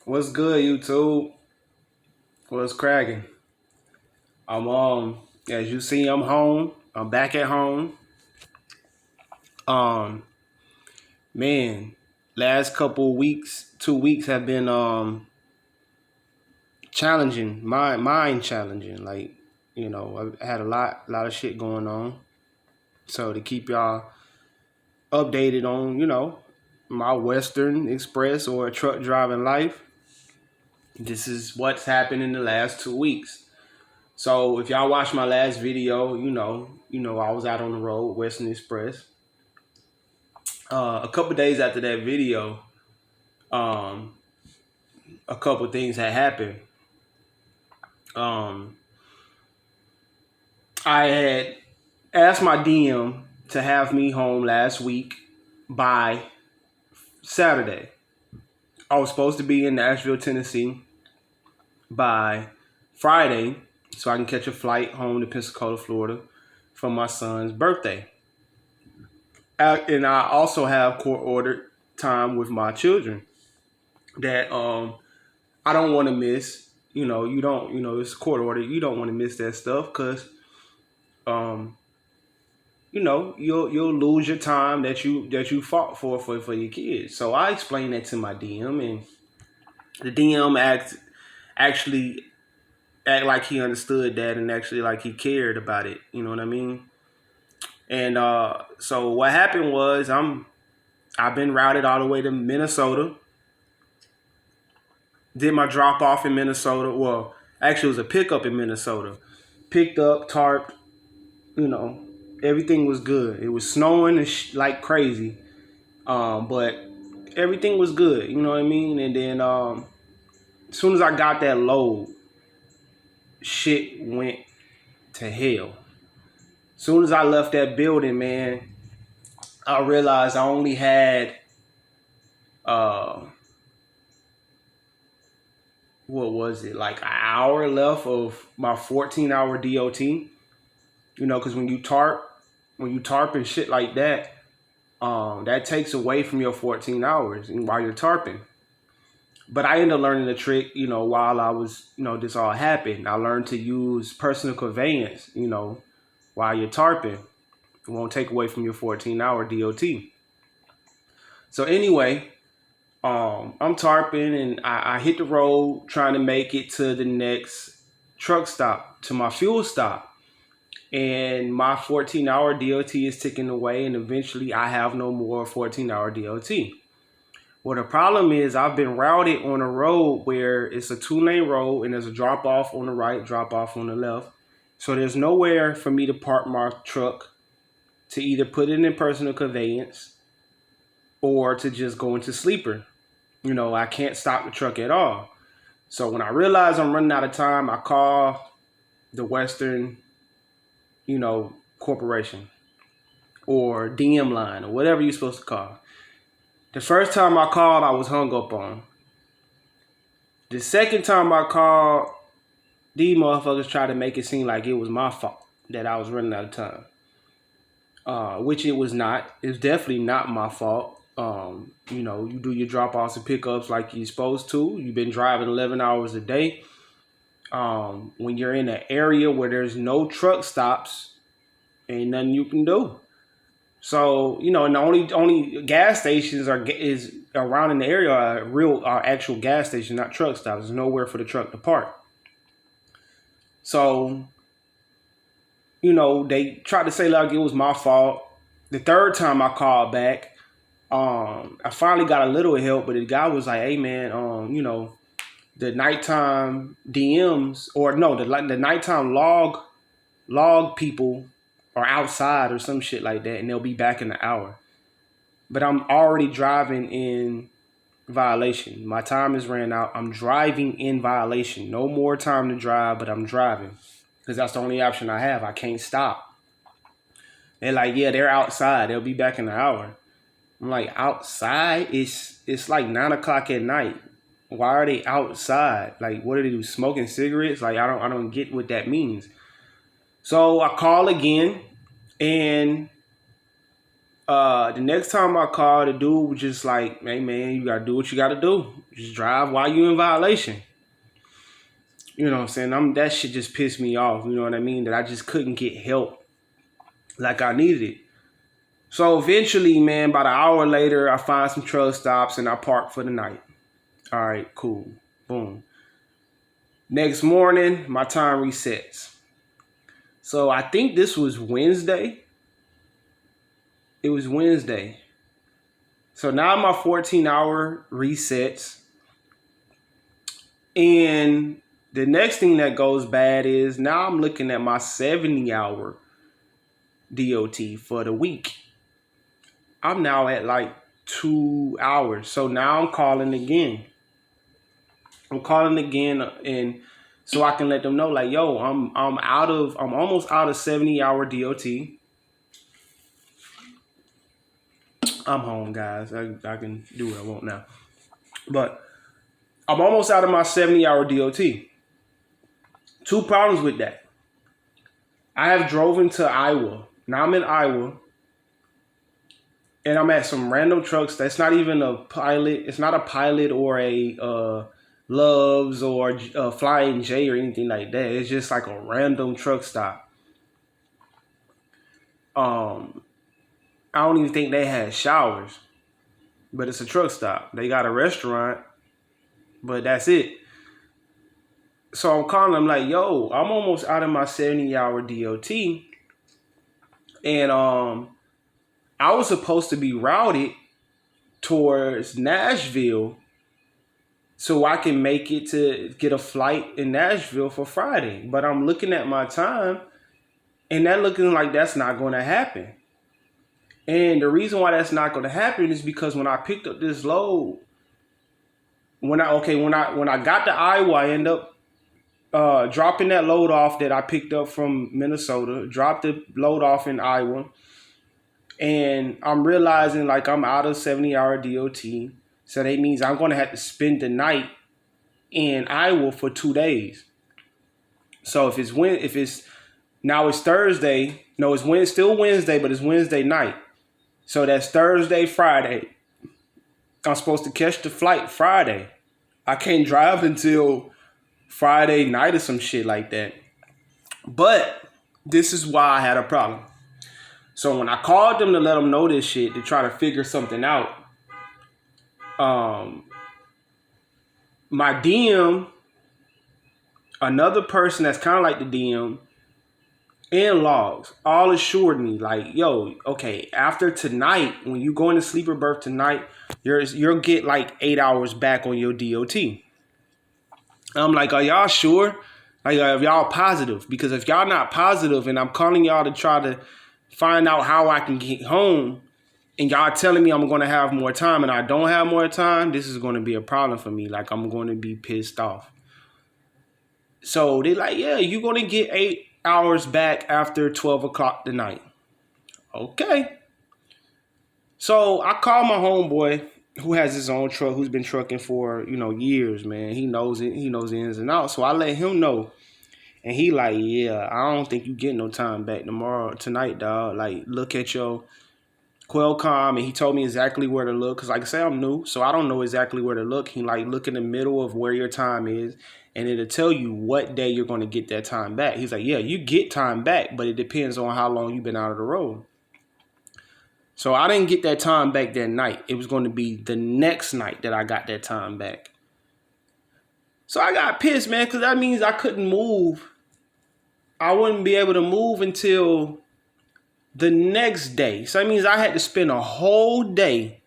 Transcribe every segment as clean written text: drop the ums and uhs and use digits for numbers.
What's good, YouTube? What's cracking? As you see, I'm home. I'm back at home. Um, man, last couple of weeks, 2 weeks have been challenging, mind challenging. I've had a lot of shit going on. So to keep y'all updated on, my Western Express or truck driving life, this is what's happened in the last 2 weeks. So if y'all watched my last video, I was out on the road, Western Express. A couple days after that video, um, a couple things had happened. Um, I had asked my DM to have me home last week by Saturday. I was supposed to be in Nashville, Tennessee by Friday so I can catch a flight home to Pensacola, Florida for my son's birthday. And I also have court ordered time with my children that I don't want to miss. It's court order. You don't want to miss that stuff because um, you'll lose your time that you fought for your kids. So I explained that to my DM, and the DM actually act like he understood that and actually like he cared about it. You know what I mean? And so what happened was I've been routed all the way to Minnesota. Did my drop off in Minnesota. Well, actually, it was a pickup in Minnesota. Picked up, tarped, you know, everything was good. It was snowing and like crazy, but everything was good. You know what I mean? And then as soon as I got that load, shit went to hell. As soon as I left that building, man, I realized I only had uh, what was it, like an hour left of my 14-hour DOT. Because when you tarp and shit like that, that takes away from your 14 hours while you're tarping. But I ended up learning the trick, while I was, this all happened. I learned to use personal conveyance, while you're tarping. It won't take away from your 14-hour DOT. So anyway, I'm tarping and I hit the road trying to make it to the next truck stop, to my fuel stop. And my 14-hour DOT is ticking away, and eventually I have no more 14-hour DOT. Well, the problem is I've been routed on a road where it's a 2-lane road and there's a drop off on the right, drop off on the left. So there's nowhere for me to park my truck to either put it in personal conveyance or to just go into sleeper. I can't stop the truck at all. So when I realize I'm running out of time, I call the Western, corporation or DM line or whatever you're supposed to call. The first time I called, I was hung up on. The second time I called, these motherfuckers tried to make it seem like it was my fault that I was running out of time. Which it was not. It's definitely not my fault. You do your drop-offs and pickups like you're supposed to. You've been driving 11 hours a day. When you're in an area where there's no truck stops, ain't nothing you can do. So and the only gas stations is around in the area are actual gas stations, not truck stops. There's nowhere for the truck to park. So they tried to say like it was my fault. The third time I called back, I finally got a little help, but the guy was like, "Hey man, the nighttime DMs or no, the nighttime log people are outside or some shit like that, and they'll be back in an hour." But I'm already driving in violation. My time is ran out. I'm driving in violation. No more time to drive, but I'm driving because that's the only option I have. I can't stop. They're like, yeah, they're outside. They'll be back in an hour. I'm like, outside? It's like 9 o'clock at night. Why are they outside? Like, what do they do? Smoking cigarettes? Like, I don't get what that means. So I call again, and The next time I called, the dude was just like, "Hey man, you gotta do what you gotta do. Just drive while you in violation." You know what I'm saying? That shit just pissed me off. You know what I mean? That I just couldn't get help like I needed it. So eventually, man, about an hour later, I find some truck stops and I park for the night. All right, cool. Boom. Next morning, my time resets. So I think this was Wednesday. It was Wednesday. So now my 14-hour resets. And the next thing that goes bad is now I'm looking at my 70-hour DOT for the week. I'm now at like 2 hours. So now I'm calling again. And so I can let them know, like, yo, I'm almost out of 70-hour DOT. I'm home, guys. I can do what I want now. But I'm almost out of my 70-hour DOT. Two problems with that. I have drove into Iowa. Now I'm in Iowa. And I'm at some random trucks that's not even a Pilot. It's not a Pilot or a Loves or Flying J or anything like that. It's just like a random truck stop. I don't even think they had showers, but it's a truck stop. They got a restaurant, but that's it. So I'm calling them like, yo, I'm almost out of my 70-hour DOT. And I was supposed to be routed towards Nashville so I can make it to get a flight in Nashville for Friday. But I'm looking at my time and that looking like that's not going to happen. And the reason why that's not going to happen is because when I picked up this load, when I got to Iowa, I end up dropping that load off that I picked up from Minnesota, dropped the load off in Iowa. And I'm realizing like I'm out of 70-hour DOT. So that means I'm going to have to spend the night in Iowa for 2 days. So if it's now it's Thursday, no, it's still Wednesday, but it's Wednesday night. So that's Thursday, Friday. I'm supposed to catch the flight Friday. I can't drive until Friday night or some shit like that. But this is why I had a problem. So when I called them to let them know this shit, to try to figure something out, my DM, another person that's kind of like the DM, and Logs all assured me like, yo, okay, after tonight, when you go into sleeper berth tonight, you'll get like 8 hours back on your DOT. I'm like, are y'all sure? Like, are y'all positive? Because if y'all not positive and I'm calling y'all to try to find out how I can get home, and y'all telling me I'm going to have more time and I don't have more time, this is going to be a problem for me. Like, I'm going to be pissed off. So they like, yeah, you're going to get 8 hours back after 12 o'clock tonight. Okay. So I called my homeboy who has his own truck, who's been trucking for, years, man. He knows it. He knows the ins and outs. So I let him know. And he like, yeah, I don't think you get no time back tonight, dog. Like, look at your Qualcomm, and he told me exactly where to look. Because like I say, I'm new, so I don't know exactly where to look. He like, look in the middle of where your time is, and it'll tell you what day you're going to get that time back. He's like, yeah, you get time back, but it depends on how long you've been out of the road. So I didn't get that time back that night. It was going to be the next night that I got that time back. So I got pissed, man, because that means I couldn't move. I wouldn't be able to move until the next day. So that means I had to spend a whole day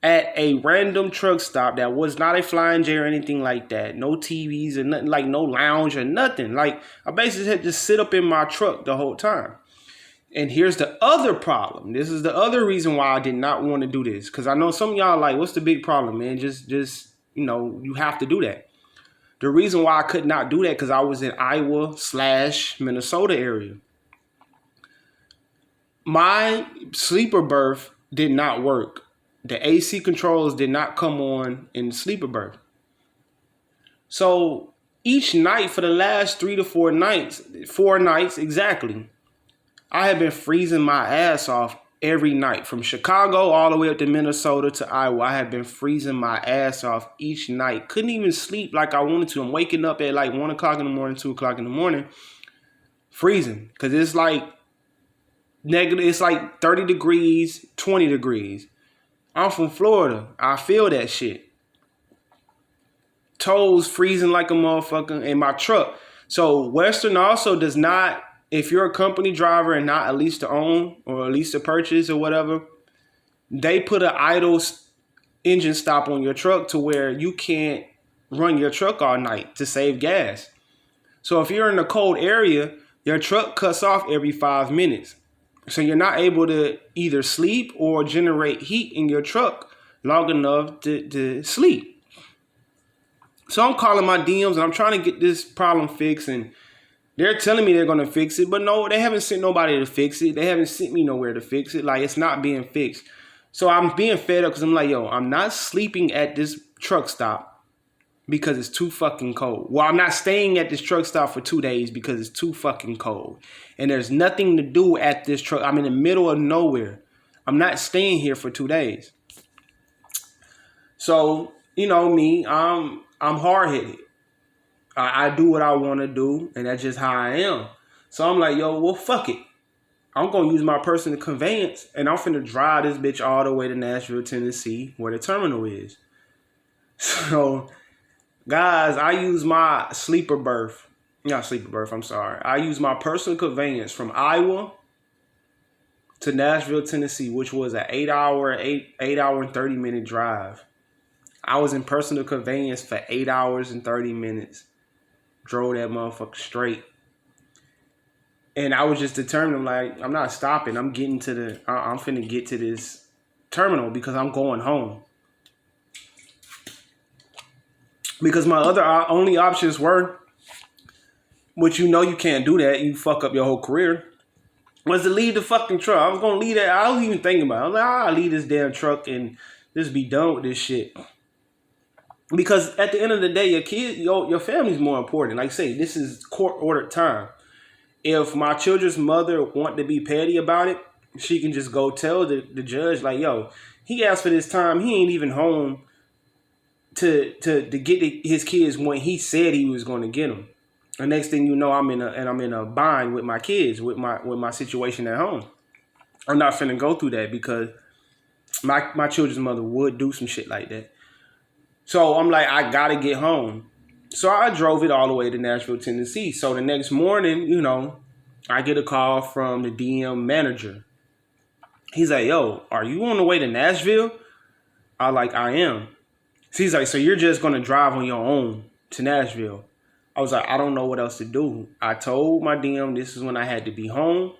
at a random truck stop that was not a Flying J or anything like that. No TVs or nothing, like no lounge or nothing. Like, I basically had to sit up in my truck the whole time. And here's the other problem. This is the other reason why I did not want to do this. Because I know some of y'all like, what's the big problem, man? Just you have to do that. The reason why I could not do that because I was in Iowa/Minnesota area. My sleeper berth did not work. The AC controls did not come on in the sleeper berth. So each night for the last 3 to 4 nights, 4 nights exactly, I have been freezing my ass off every night. From Chicago all the way up to Minnesota to Iowa, I have been freezing my ass off each night. Couldn't even sleep like I wanted to. I'm waking up at like 1 o'clock in the morning, 2 o'clock in the morning, freezing. Because it's like negative, it's like 30 degrees, 20 degrees. I'm from Florida. I feel that shit. Toes freezing like a motherfucker in my truck. So Western also does not, if you're a company driver and not a lease to own or a lease to purchase or whatever, they put an idle engine stop on your truck to where you can't run your truck all night to save gas. So if you're in a cold area, your truck cuts off every 5 minutes. So you're not able to either sleep or generate heat in your truck long enough to sleep. So I'm calling my DMs and I'm trying to get this problem fixed, and they're telling me they're going to fix it. But no, they haven't sent nobody to fix it. They haven't sent me nowhere to fix it. Like, it's not being fixed. So I'm being fed up because I'm like, yo, I'm not sleeping at this truck stop because it's too fucking cold. Well, I'm not staying at this truck stop for 2 days because it's too fucking cold. And there's nothing to do at this truck. I'm in the middle of nowhere. I'm not staying here for 2 days. So, you know me, I'm hard-headed. I do what I want to do, and that's just how I am. So I'm like, yo, well, fuck it. I'm going to use my personal conveyance, and I'm finna drive this bitch all the way to Nashville, Tennessee, where the terminal is. So, guys, I use my sleeper berth. Not sleeper berth, I'm sorry. I use my personal conveyance from Iowa to Nashville, Tennessee, which was an 8 hour and 30-minute drive. I was in personal conveyance for 8 hours and 30 minutes. Drove that motherfucker straight. And I was just determined, like, I'm not stopping. I'm finna get to this terminal because I'm going home. Because my only options were, which you know you can't do that, you fuck up your whole career, was to leave the fucking truck. I was gonna leave that. I was even thinking about it. I was like, I'll leave this damn truck and just be done with this shit. Because at the end of the day, your kid, your family's more important. Like I say, this is court-ordered time. If my children's mother want to be petty about it, she can just go tell the judge, like, yo, he asked for this time. He ain't even home to get his kids when he said he was going to get them. The next thing you know, I'm in a bind with my kids, with my situation at home. I'm not finna go through that because my children's mother would do some shit like that. So I'm like, I gotta get home. So I drove it all the way to Nashville, Tennessee. So the next morning, you know, I get a call from the DM manager. He's like, yo, are you on the way to Nashville? I am. So he's like, so you're just gonna drive on your own to Nashville? I was like, I don't know what else to do. I told my DM this is when I had to be home.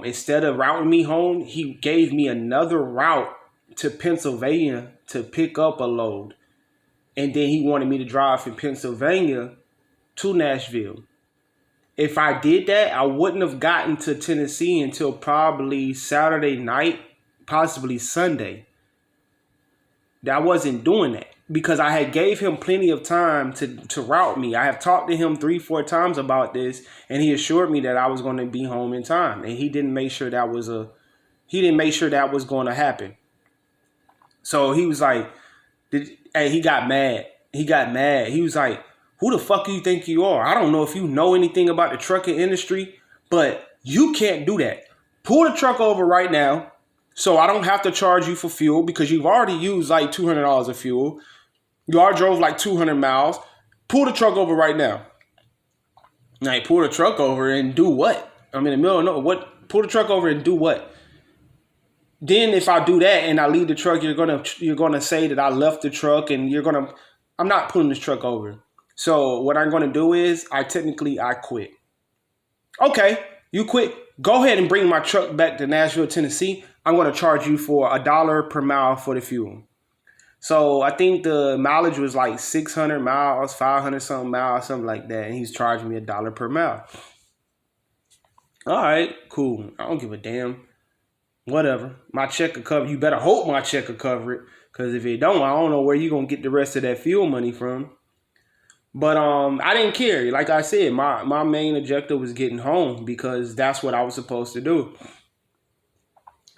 Instead of routing me home, he gave me another route to Pennsylvania to pick up a load. And then he wanted me to drive from Pennsylvania to Nashville. If I did that, I wouldn't have gotten to Tennessee until probably Saturday night, possibly Sunday. I wasn't doing that because I had gave him plenty of time to route me. I have talked to him 3-4 times about this, and he assured me that I was going to be home in time. And he didn't make sure that was going to happen. So he was like, he got mad. He was like, who the fuck do you think you are? I don't know if you know anything about the trucking industry, but you can't do that. Pull the truck over right now so I don't have to charge you for fuel because you've already used like $200 of fuel. You already drove like 200 miles. Pull the truck over right now. Like, pull the truck over and do what? I'm in the middle of nowhere. What? Pull the truck over and do what? Then if I do that and I leave the truck, you're gonna say that I left the truck, and I'm not pulling this truck over. So what I'm gonna do is I quit. Okay, you quit. Go ahead and bring my truck back to Nashville, Tennessee. I'm gonna charge you for $1 per mile for the fuel. So I think the mileage was like 600 miles, 500 something miles, something like that. And he's charging me $1 per mile. All right, cool. I don't give a damn. Whatever. My check will cover. You better hope my check will cover it. Because if it don't, I don't know where you're going to get the rest of that fuel money from. But I didn't care. Like I said, my main objective was getting home because that's what I was supposed to do.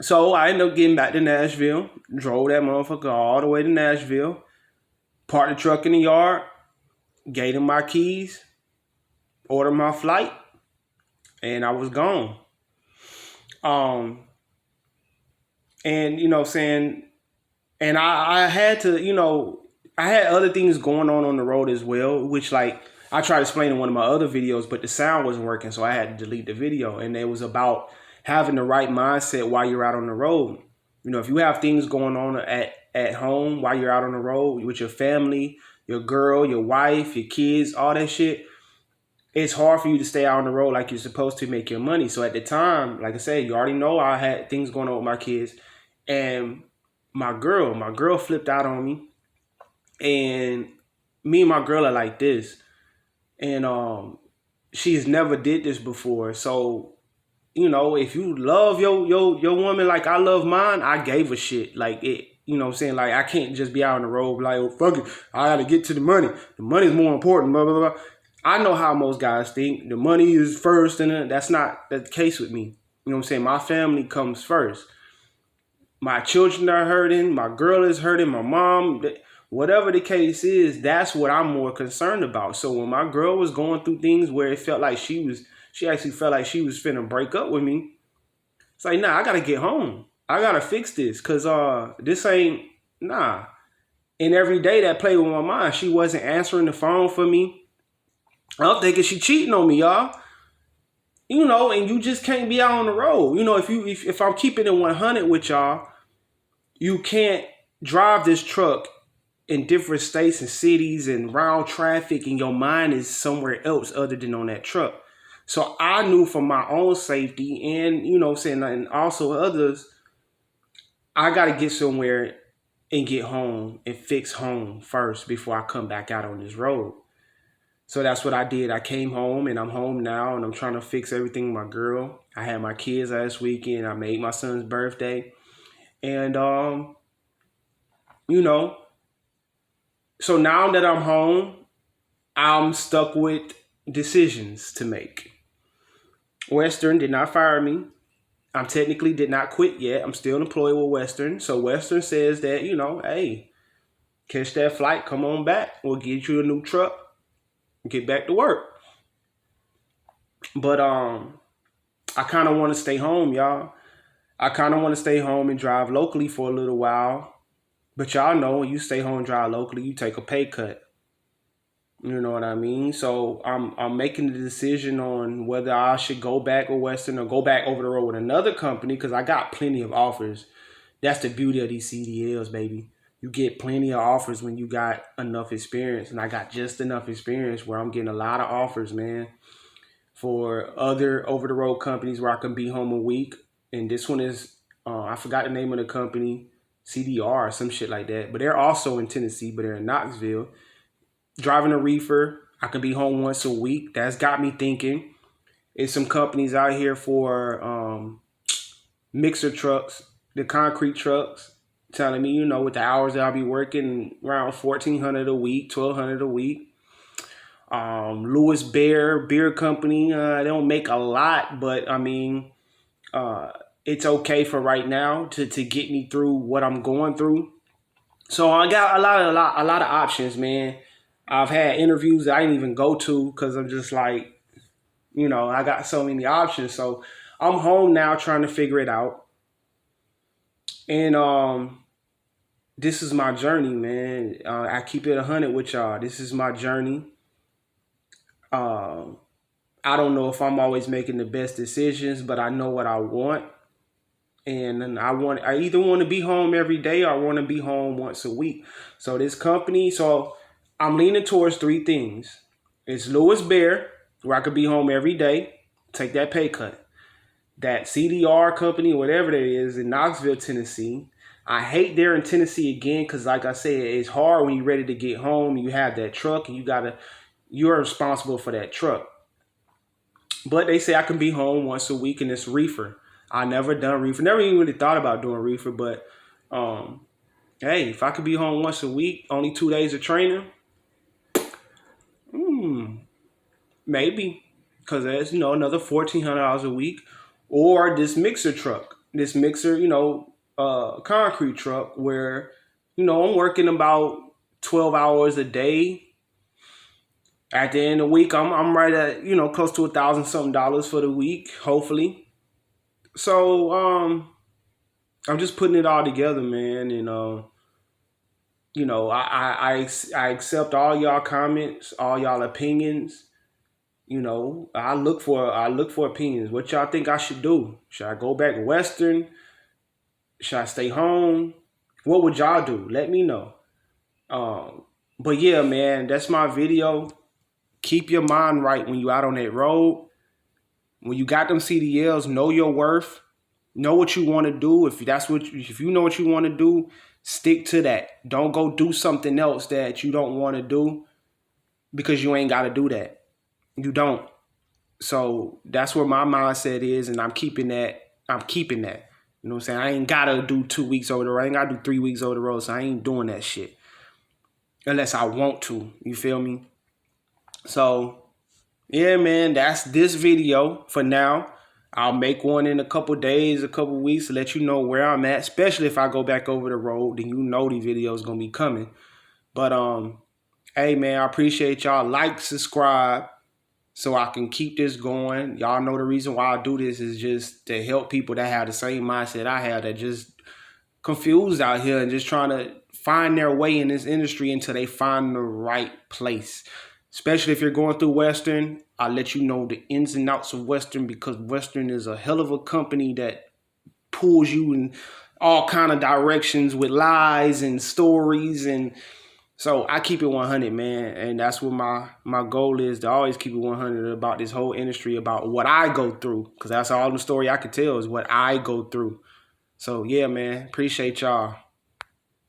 So I ended up getting back to Nashville, drove that motherfucker all the way to Nashville, parked the truck in the yard, gave him my keys, ordered my flight, and I was gone. Um, and you know, saying, and I had to, I had other things going on the road as well, which like I tried to explain in one of my other videos, but the sound wasn't working, so I had to delete the video. And it was about having the right mindset while you're out on the road. You know, if you have things going on at home while you're out on the road with your family, your girl, your wife, your kids, all that shit, it's hard for you to stay out on the road like you're supposed to make your money. So at the time, like I said, you already know I had things going on with my kids, and my girl flipped out on me, and me and my girl are like this, and she's never did this before. So if you love your woman like I love mine, I gave a shit. Like it, you know what I'm saying? Like I can't just be out on the road like, oh fuck it, I gotta get to the money. The money's more important, blah blah blah. I know how most guys think. The money is first, and that's not the case with me. You know what I'm saying? My family comes first. My children are hurting, my girl is hurting, my mom, whatever the case is, that's what I'm more concerned about. So when my girl was going through things where it felt like she actually felt like she was finna break up with me, it's like, nah, I gotta get home. I gotta fix this, cause this ain't, nah. And every day that played with my mind, she wasn't answering the phone for me. I'm thinking she cheating on me, y'all. And you just can't be out on the road. If I'm keeping it 100 with y'all, you can't drive this truck in different states and cities and round traffic, and your mind is somewhere else other than on that truck. So I knew for my own safety and, and also others, I got to get somewhere and get home and fix home first before I come back out on this road. So that's what I did. I came home, and I'm home now, and I'm trying to fix everything with my girl. I had my kids last weekend. I made my son's birthday. And, you know, so now that I'm home, I'm stuck with decisions to make. Western did not fire me. I'm technically did not quit yet. I'm still employed with Western. So Western says that, hey, catch that flight, come on back. We'll get you a new truck, get back to work. But I kind of want to stay home, y'all. I kind of want to stay home and drive locally for a little while. But y'all know when you stay home and drive locally, you take a pay cut. You know what I mean? So I'm making the decision on whether I should go back with Western or go back over the road with another company, because I got plenty of offers. That's the beauty of these CDLs, baby. You get plenty of offers when you got enough experience, and I got just enough experience where I'm getting a lot of offers, man, for other over the road companies where I can be home a week. And this one is I forgot the name of the company, CDR or some shit like that. But they're also in Tennessee, but they're in Knoxville. Driving a reefer, I can be home once a week. That's got me thinking. There's some companies out here for mixer trucks, the concrete trucks, telling me, with the hours that I'll be working, around 1,400 a week, 1,200 a week. Louis Beer Company, they don't make a lot, but I mean, it's okay for right now to get me through what I'm going through. So I got a lot of options, man. I've had interviews that I didn't even go to because I'm just like, I got so many options. So I'm home now trying to figure it out. And this is my journey, man. I keep it 100 with y'all. This is my journey. I don't know if I'm always making the best decisions, but I know what I want. And I either want to be home every day or I want to be home once a week. So this company, I'm leaning towards three things. It's Louis Bear, where I could be home every day, take that pay cut. That CDR company, whatever that is, in Knoxville, Tennessee. I hate they're in Tennessee again because, like I said, it's hard when you're ready to get home. You have that truck and you're responsible for that truck. But they say I can be home once a week, and it's reefer. I never done reefer. Never even really thought about doing reefer, but hey, if I could be home once a week, only 2 days of training, maybe, because that's another $1,400 a week, or this mixer truck. this mixer, concrete truck where, I'm working about 12 hours a day. At the end of the week, I'm right at, close to $1,000 something for the week, hopefully. So I'm just putting it all together, man, and I accept all y'all comments, all y'all opinions. I look for opinions. What y'all think I should do? Should I go back Western? Should I stay home? What would y'all do? Let me know. But yeah, man, that's my video. Keep your mind right when you out on that road. When you got them CDLs, know your worth. Know what you want to do. If you know what you want to do, stick to that. Don't go do something else that you don't want to do because you ain't got to do that. You don't. So that's where my mindset is, and I'm keeping that. You know what I'm saying? I ain't gotta do 2 weeks over the road. I ain't gotta do 3 weeks over the road. So I ain't doing that shit unless I want to. You feel me? So yeah, man, that's this video for now. I'll make one in a couple days, a couple weeks to let you know where I'm at. Especially if I go back over the road, then these videos gonna be coming. But hey man, I appreciate y'all. Like, subscribe, so I can keep this going. Y'all know the reason why I do this is just to help people that have the same mindset I have, that just confused out here and just trying to find their way in this industry until they find the right place. Especially if you're going through Western, I'll let you know the ins and outs of Western, because Western is a hell of a company that pulls you in all kind of directions with lies and stories. And so I keep it 100, man. And that's what my goal is, to always keep it 100 about this whole industry, about what I go through. Because that's all the story I can tell is what I go through. So yeah, man, appreciate y'all.